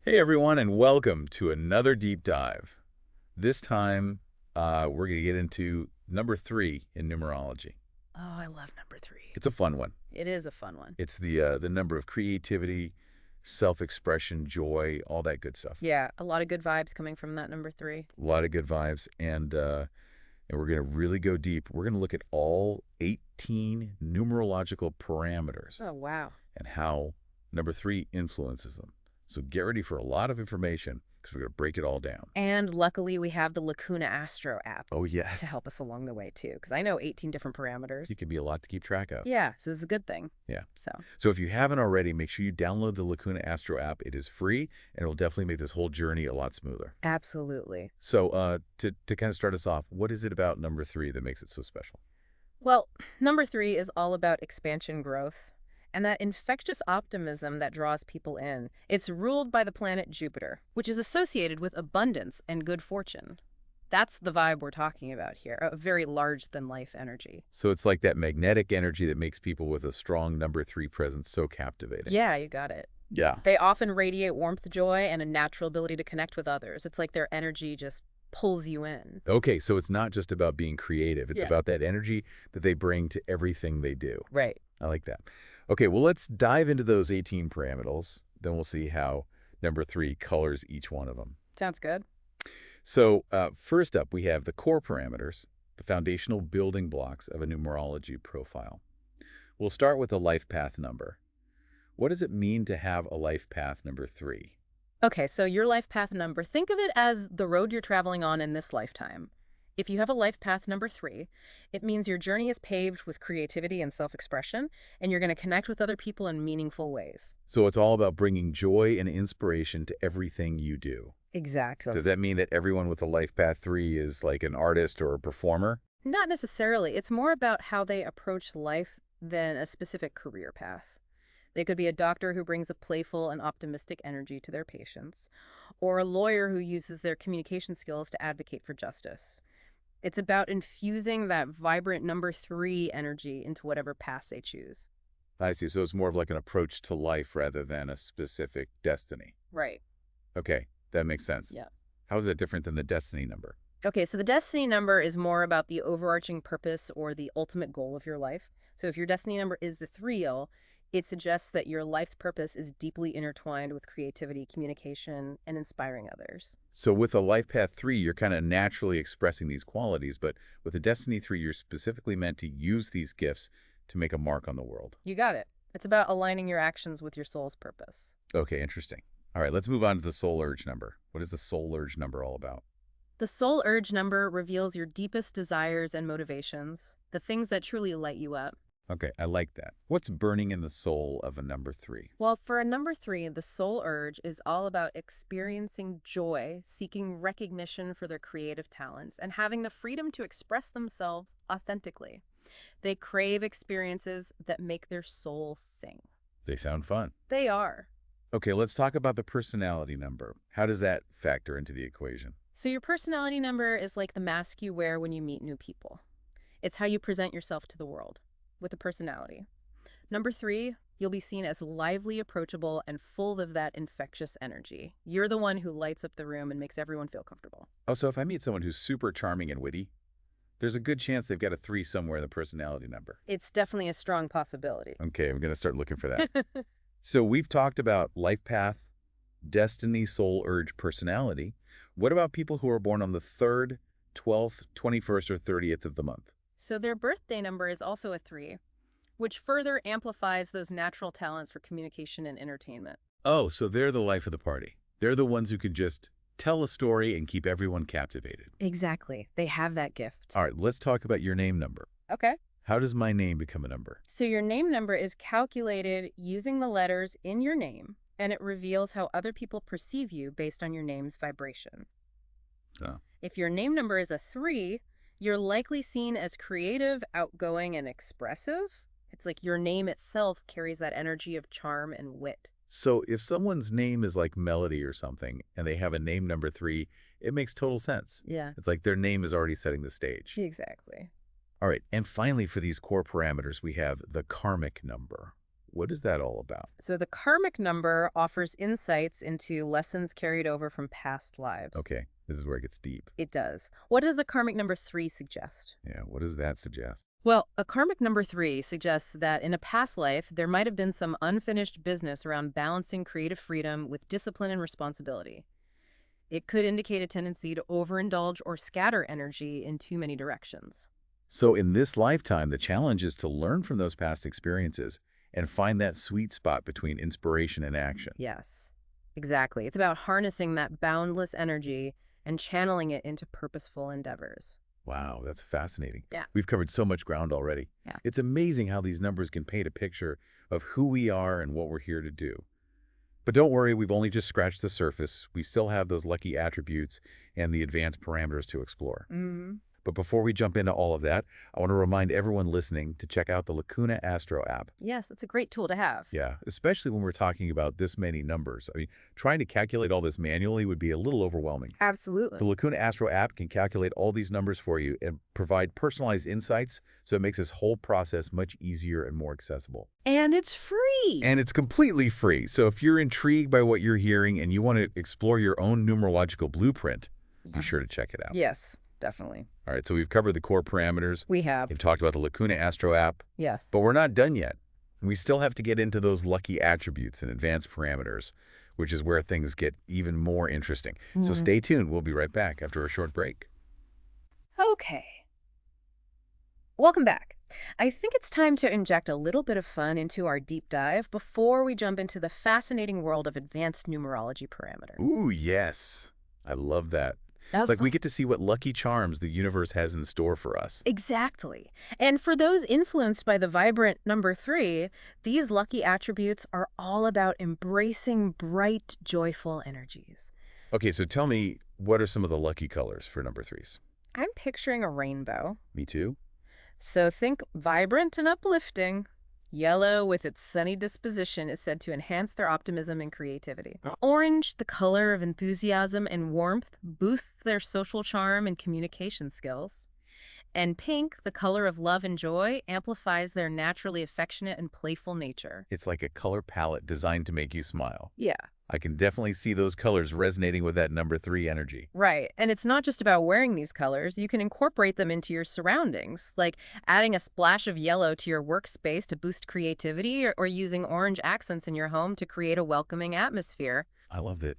Hey everyone, and welcome to another deep dive. This time, we're going to get into number 3 in numerology. Oh, I love number 3. It's a fun one. It is a fun one. It's the number of creativity, self-expression, joy, all that good stuff. Yeah, a lot of good vibes coming from that number 3. A lot of good vibes, and we're going to really go deep. We're going to look at all 18 numerological parameters Oh, wow. and how number 3 influences them. So get ready for a lot of information because we're going to break it all down. And luckily, we have the Lacuna Astro app Oh, to yes. help us along the way, too, because I know 18 different parameters. It can be a lot to keep track of. Yeah, so this is a good thing. Yeah. So, So if you haven't already, make sure you download the Lacuna Astro app. It is free, and it'll definitely make this whole journey a lot smoother. absolutely. So to kind of start us off, what is it about number 3 that makes it so special? Well, number 3 is all about expansion growth and that infectious optimism that draws people in. It's ruled by the planet Jupiter, which is associated with abundance and good fortune. That's the vibe we're talking about here, a very large-than-life energy. So it's like that magnetic energy that makes people with a strong number 3 presence so captivating. Yeah, you got it. Yeah. They often radiate warmth, joy, and a natural ability to connect with others. It's like their energy just pulls you in. Okay, so it's not just about being creative. It's Yeah. about that energy that they bring to everything they do. Right. I like that. Okay, well, let's dive into those 18 parameters. Then we'll see how number 3 colors each one of them. Sounds good. So first up, we have the core parameters, the foundational building blocks of a numerology profile. We'll start with the life path number. What does it mean to have a life path number 3? Okay, so your life path number, think of it as the road you're traveling on in this lifetime. If you have a life path number 3, it means your journey is paved with creativity and self-expression, and you're going to connect with other people in meaningful ways. So it's all about bringing joy and inspiration to everything you do. Exactly. Does that mean that everyone with a life path 3 is like an artist or a performer? Not necessarily. It's more about how they approach life than a specific career path. They could be a doctor who brings a playful and optimistic energy to their patients, or a lawyer who uses their communication skills to advocate for justice. It's about infusing that vibrant number 3 energy into whatever path they choose. I see. So it's more of like an approach to life rather than a specific destiny. Right. Okay, that makes sense. Yeah. How is that different than the destiny number? Okay, so the destiny number is more about the overarching purpose or the ultimate goal of your life. So if your destiny number is the 3, it suggests that your life's purpose is deeply intertwined with creativity, communication, and inspiring others. So with a life path 3, you're kind of naturally expressing these qualities, but with a destiny 3, you're specifically meant to use these gifts to make a mark on the world. You got it. It's about aligning your actions with your soul's purpose. Okay, interesting. All right, let's move on to the soul urge number. What is the soul urge number all about? The soul urge number reveals your deepest desires and motivations, the things that truly light you up. Okay, I like that. What's burning in the soul of a number 3? Well, for a number 3, the soul urge is all about experiencing joy, seeking recognition for their creative talents, and having the freedom to express themselves authentically. They crave experiences that make their soul sing. They sound fun. They are. Okay, let's talk about the personality number. How does that factor into the equation? So your personality number is like the mask you wear when you meet new people. It's how you present yourself to the world, with a personality. Number 3, you'll be seen as lively, approachable, and full of that infectious energy. You're the one who lights up the room and makes everyone feel comfortable. Oh, so if I meet someone who's super charming and witty, there's a good chance they've got a 3 somewhere in the personality number. It's definitely a strong possibility. Okay, I'm going to start looking for that. So we've talked about life path, destiny, soul urge, personality. What about people who are born on the 3rd, 12th, 21st, or 30th of the month? So their birthday number is also a 3, which further amplifies those natural talents for communication and entertainment. Oh, so they're the life of the party. They're the ones who can just tell a story and keep everyone captivated. Exactly. They have that gift. All right, let's talk about your name number. Okay. How does my name become a number? So your name number is calculated using the letters in your name, and it reveals how other people perceive you based on your name's vibration. Oh. If your name number is a 3, you're likely seen as creative, outgoing, and expressive. It's like your name itself carries that energy of charm and wit. So if someone's name is like Melody or something, and they have a name number 3, it makes total sense. Yeah, It's like their name is already setting the stage. exactly. All right, and finally for these core parameters, we have the karmic number. What is that all about? So the karmic number offers insights into lessons carried over from past lives. Okay, this is where it gets deep. It does. What does a karmic number 3 suggest? Yeah, what does that suggest? Well, a karmic number 3 suggests that in a past life, there might have been some unfinished business around balancing creative freedom with discipline and responsibility. It could indicate a tendency to overindulge or scatter energy in too many directions. So in this lifetime, the challenge is to learn from those past experiences and find that sweet spot between inspiration and action. Yes, exactly. It's about harnessing that boundless energy and channeling it into purposeful endeavors. Wow, that's fascinating. Yeah. We've covered so much ground already. Yeah. It's amazing how these numbers can paint a picture of who we are and what we're here to do. But don't worry, we've only just scratched the surface. We still have those lucky attributes and the advanced parameters to explore. Mm-hmm. But before we jump into all of that, I want to remind everyone listening to check out the Lacuna Astro app. Yes, it's a great tool to have. Yeah, especially when we're talking about this many numbers. I mean, trying to calculate all this manually would be a little overwhelming. Absolutely. The Lacuna Astro app can calculate all these numbers for you and provide personalized insights, so it makes this whole process much easier and more accessible. And it's free. And it's completely free, so if you're intrigued by what you're hearing and you want to explore your own numerological blueprint, be sure to check it out. Yes, definitely. All right, so we've covered the core parameters. We have. We've talked about the Lacuna Astro app, Yes. but we're not done yet. We still have to get into those lucky attributes and advanced parameters, which is where things get even more interesting. So stay tuned. We'll be right back after a short break. Okay. Welcome back. I think it's time to inject a little bit of fun into our deep dive before we jump into the fascinating world of advanced numerology parameters. Ooh, yes. I love that. It's like we get to see what lucky charms the universe has in store for us. Exactly. And for those influenced by the vibrant number 3, these lucky attributes are all about embracing bright, joyful energies. Okay, so tell me, what are some of the lucky colors for number 3s? I'm picturing a rainbow. Me too. So think vibrant and uplifting. Yellow, with its sunny disposition, is said to enhance their optimism and creativity. Orange, the color of enthusiasm and warmth, boosts their social charm and communication skills. And pink, the color of love and joy, amplifies their naturally affectionate and playful nature. It's like a color palette designed to make you smile. Yeah. I can definitely see those colors resonating with that number 3 energy. Right. And it's not just about wearing these colors. You can incorporate them into your surroundings, like adding a splash of yellow to your workspace to boost creativity or using orange accents in your home to create a welcoming atmosphere. I love it.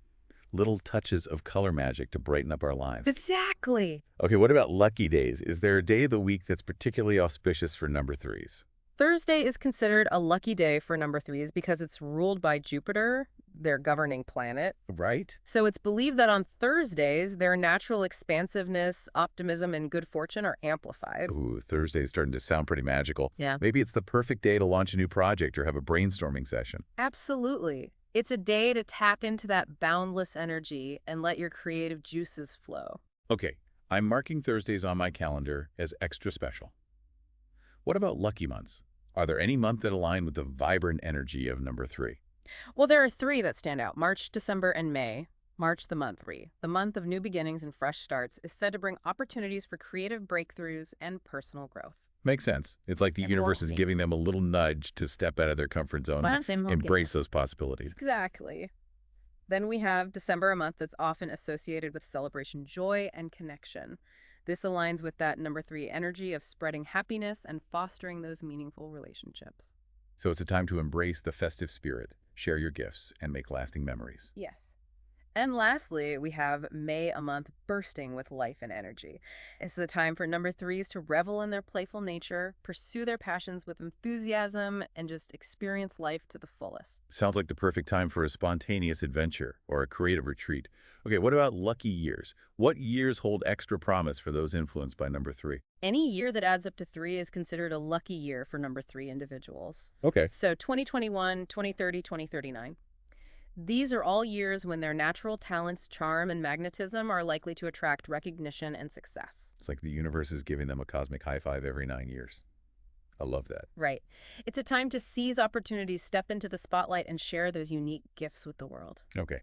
Little touches of color magic to brighten up our lives. Exactly. Okay, what about lucky days? Is there a day of the week that's particularly auspicious for number 3s? Thursday is considered a lucky day for number 3s because it's ruled by Jupiter, their governing planet. Right? So it's believed that on Thursdays, their natural expansiveness, optimism, and good fortune are amplified. Ooh, Thursday's starting to sound pretty magical. Yeah. Maybe it's the perfect day to launch a new project or have a brainstorming session. Absolutely. It's a day to tap into that boundless energy and let your creative juices flow. Okay, I'm marking Thursdays on my calendar as extra special. What about lucky months? Are there any month that align with the vibrant energy of number 3? Well, there are 3 that stand out: March, December, and May. March, the month 3, the month of new beginnings and fresh starts, is said to bring opportunities for creative breakthroughs and personal growth. Makes sense. It's like the universe is giving them a little nudge to step out of their comfort zone and embrace those possibilities. Exactly. Then we have December, a month that's often associated with celebration, joy, and connection. This aligns with that number 3 energy of spreading happiness and fostering those meaningful relationships. So it's a time to embrace the festive spirit, share your gifts, and make lasting memories. Yes. And lastly, we have May, a month bursting with life and energy. It's the time for number 3s to revel in their playful nature, pursue their passions with enthusiasm, and just experience life to the fullest. Sounds like the perfect time for a spontaneous adventure or a creative retreat. Okay, what about lucky years? What years hold extra promise for those influenced by number 3? Any year that adds up to 3 is considered a lucky year for number 3 individuals. Okay. So 2021, 2030, 2039. These are all years when their natural talents, charm, and magnetism are likely to attract recognition and success. It's like the universe is giving them a cosmic high five every 9 years. I love that. Right. It's a time to seize opportunities, step into the spotlight, and share those unique gifts with the world. Okay.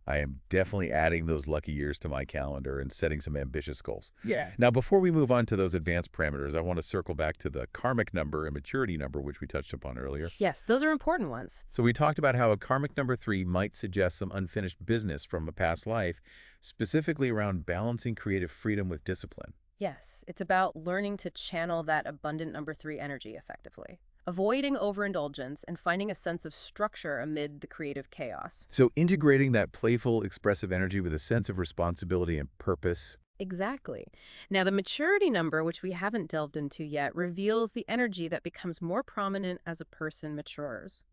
I am definitely adding those lucky years to my calendar and setting some ambitious goals. Yeah. Now, before we move on to those advanced parameters, I want to circle back to the karmic number and maturity number, which we touched upon earlier. Yes, those are important ones. So we talked about how a karmic number 3 might suggest some unfinished business from a past life, specifically around balancing creative freedom with discipline. Yes, it's about learning to channel that abundant number 3 energy effectively, avoiding overindulgence and finding a sense of structure amid the creative chaos. So integrating that playful, expressive energy with a sense of responsibility and purpose. Exactly. Now, the maturity number, which we haven't delved into yet, reveals the energy that becomes more prominent as a person matures.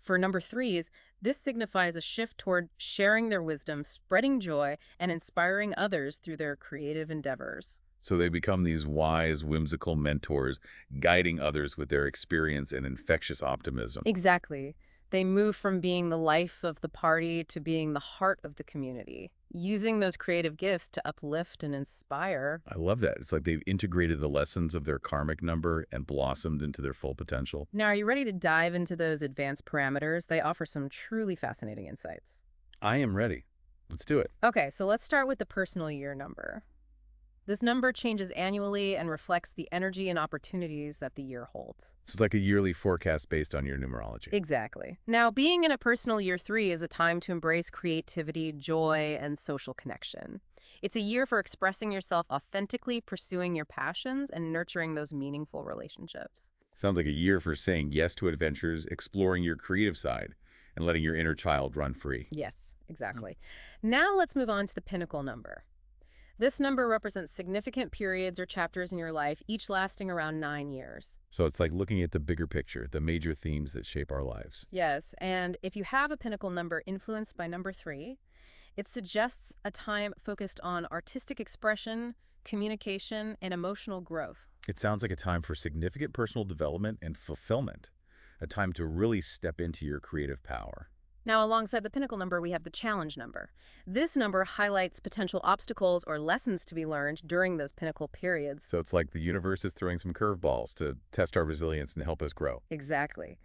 For number 3s, this signifies a shift toward sharing their wisdom, spreading joy, and inspiring others through their creative endeavors. So they become these wise, whimsical mentors, guiding others with their experience and infectious optimism. Exactly. They move from being the life of the party to being the heart of the community, using those creative gifts to uplift and inspire. I love that. It's like they've integrated the lessons of their karmic number and blossomed into their full potential. Now, are you ready to dive into those advanced parameters? They offer some truly fascinating insights. I am ready. Let's do it. Okay, so let's start with the personal year number. This number changes annually and reflects the energy and opportunities that the year holds. So it's like a yearly forecast based on your numerology. Exactly. Now, being in a personal year 3 is a time to embrace creativity, joy, and social connection. It's a year for expressing yourself authentically, pursuing your passions, and nurturing those meaningful relationships. Sounds like a year for saying yes to adventures, exploring your creative side, and letting your inner child run free. Yes, exactly. Now let's move on to the pinnacle number. This number represents significant periods or chapters in your life, each lasting around 9 years. So it's like looking at the bigger picture, the major themes that shape our lives. Yes, and if you have a pinnacle number influenced by number 3, it suggests a time focused on artistic expression, communication, and emotional growth. It sounds like a time for significant personal development and fulfillment, a time to really step into your creative power. Now, alongside the pinnacle number, we have the challenge number. This number highlights potential obstacles or lessons to be learned during those pinnacle periods. So it's like the universe is throwing some curveballs to test our resilience and help us grow. Exactly.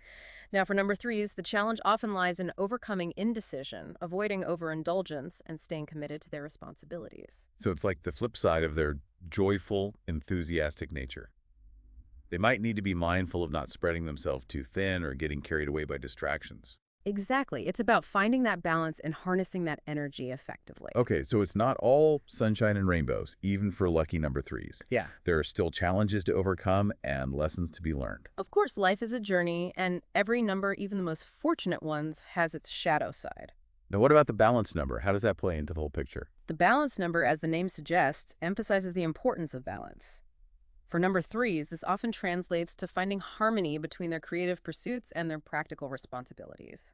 Now, for number 3s, the challenge often lies in overcoming indecision, avoiding overindulgence, and staying committed to their responsibilities. So it's like the flip side of their joyful, enthusiastic nature. They might need to be mindful of not spreading themselves too thin or getting carried away by distractions. Exactly. It's about finding that balance and harnessing that energy effectively. Okay, so it's not all sunshine and rainbows, even for lucky number 3s. Yeah. There are still challenges to overcome and lessons to be learned. Of course, life is a journey, and every number, even the most fortunate ones, has its shadow side. Now, what about the balance number? How does that play into the whole picture? The balance number, as the name suggests, emphasizes the importance of balance. For number 3s, this often translates to finding harmony between their creative pursuits and their practical responsibilities.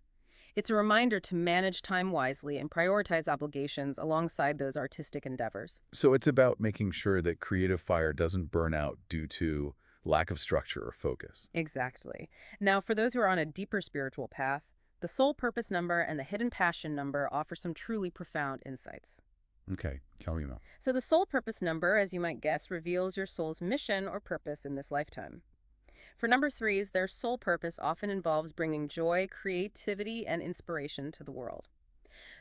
It's a reminder to manage time wisely and prioritize obligations alongside those artistic endeavors. So it's about making sure that creative fire doesn't burn out due to lack of structure or focus. Exactly. Now, for those who are on a deeper spiritual path, the soul purpose number and the hidden passion number offer some truly profound insights. Okay, tell me more. So the soul purpose number, as you might guess, reveals your soul's mission or purpose in this lifetime. For number 3s, their soul purpose often involves bringing joy, creativity, and inspiration to the world.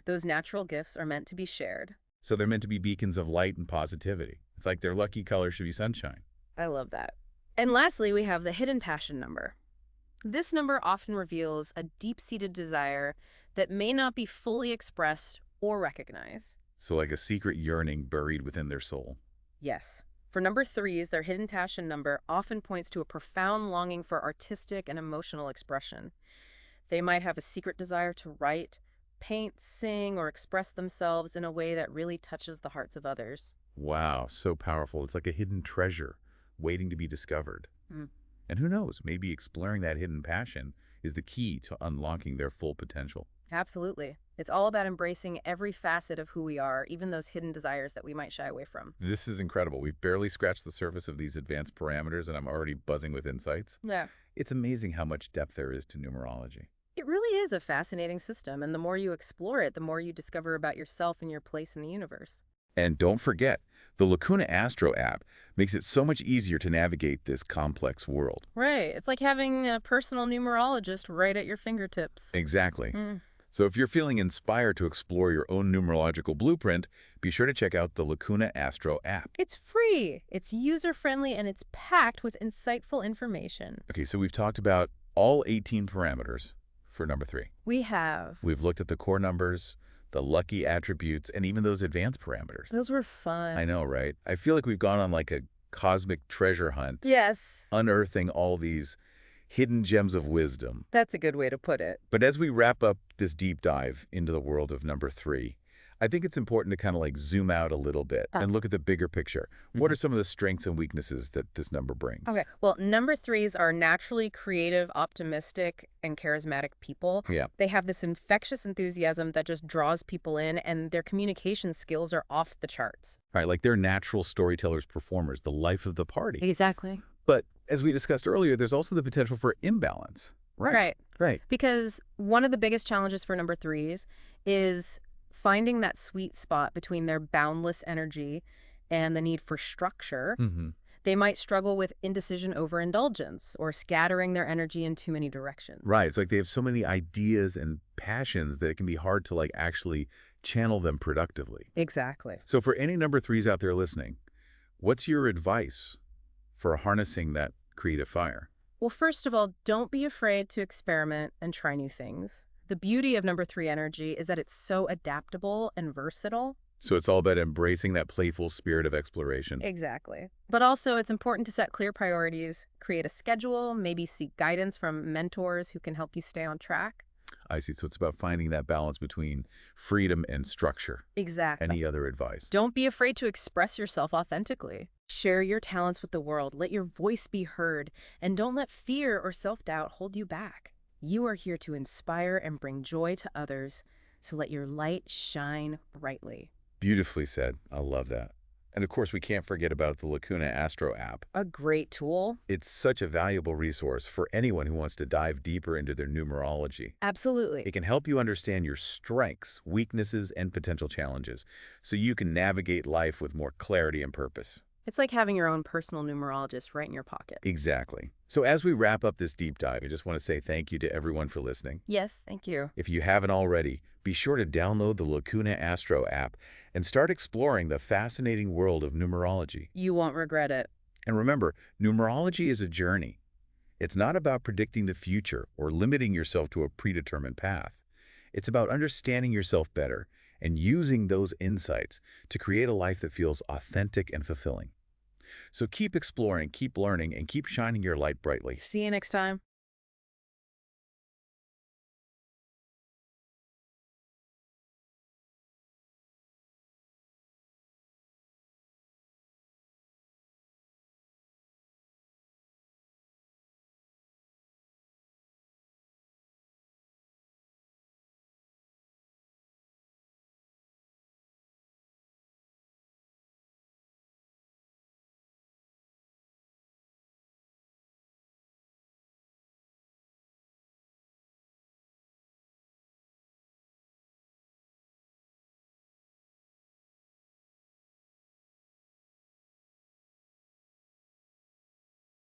Those natural gifts are meant to be shared. So they're meant to be beacons of light and positivity. It's like their lucky color should be sunshine. I love that. And lastly, we have the hidden passion number. This number often reveals a deep-seated desire that may not be fully expressed or recognized. So like a secret yearning buried within their soul. Yes. For number 3s, their hidden passion number often points to a profound longing for artistic and emotional expression. They might have a secret desire to write, paint, sing, or express themselves in a way that really touches the hearts of others. Wow, so powerful. It's like a hidden treasure waiting to be discovered. Mm. And who knows, maybe exploring that hidden passion is the key to unlocking their full potential. Absolutely. It's all about embracing every facet of who we are, even those hidden desires that we might shy away from. This is incredible. We've barely scratched the surface of these advanced parameters, and I'm already buzzing with insights. Yeah. It's amazing how much depth there is to numerology. It really is a fascinating system, and the more you explore it, the more you discover about yourself and your place in the universe. And don't forget, the Lacuna Astro app makes it so much easier to navigate this complex world. Right. It's like having a personal numerologist right at your fingertips. Exactly. Mm. So if you're feeling inspired to explore your own numerological blueprint, be sure to check out the Lacuna Astro app. It's free, it's user-friendly, and it's packed with insightful information. Okay, so we've talked about all 18 parameters for number 3. We have. We've looked at the core numbers, the lucky attributes, and even those advanced parameters. Those were fun. I know, right? I feel like we've gone on like a cosmic treasure hunt. Yes. Unearthing all these hidden gems of wisdom. That's a good way to put it. But as we wrap up this deep dive into the world of number 3, I think it's important to kind of like zoom out a little bit and look at the bigger picture. What are some of the strengths and weaknesses that this number brings? Okay. Well, number 3s are naturally creative, optimistic, and charismatic people. Yeah. They have this infectious enthusiasm that just draws people in, and their communication skills are off the charts. All right, like they're natural storytellers, performers, the life of the party. Exactly. But as we discussed earlier, there's also the potential for imbalance. Right. Right. Because one of the biggest challenges for number 3s is finding that sweet spot between their boundless energy and the need for structure. They might struggle with indecision over indulgence or scattering their energy in too many directions. Right. It's like they have so many ideas and passions that it can be hard to like actually channel them productively. Exactly. So for any number 3s out there listening, what's your advice for harnessing that creative fire? Well, first of all, don't be afraid to experiment and try new things. The beauty of number 3 energy is that it's so adaptable and versatile. So it's all about embracing that playful spirit of exploration. Exactly. But also, it's important to set clear priorities, create a schedule, maybe seek guidance from mentors who can help you stay on track. I see. So it's about finding that balance between freedom and structure. Exactly. Any other advice? Don't be afraid to express yourself authentically. Share your talents with the world. Let your voice be heard. And don't let fear or self-doubt hold you back. You are here to inspire and bring joy to others, so let your light shine brightly. Beautifully said. I love that. And of course, we can't forget about the Lacuna Astro app. A great tool. It's such a valuable resource for anyone who wants to dive deeper into their numerology. Absolutely. It can help you understand your strengths, weaknesses, and potential challenges, so you can navigate life with more clarity and purpose. It's like having your own personal numerologist right in your pocket. Exactly. So as we wrap up this deep dive, I just want to say thank you to everyone for listening. Yes, thank you. If you haven't already, be sure to download the Lacuna Astro app and start exploring the fascinating world of numerology. You won't regret it. And remember, numerology is a journey. It's not about predicting the future or limiting yourself to a predetermined path. It's about understanding yourself better and using those insights to create a life that feels authentic and fulfilling. So keep exploring, keep learning, and keep shining your light brightly. See you next time.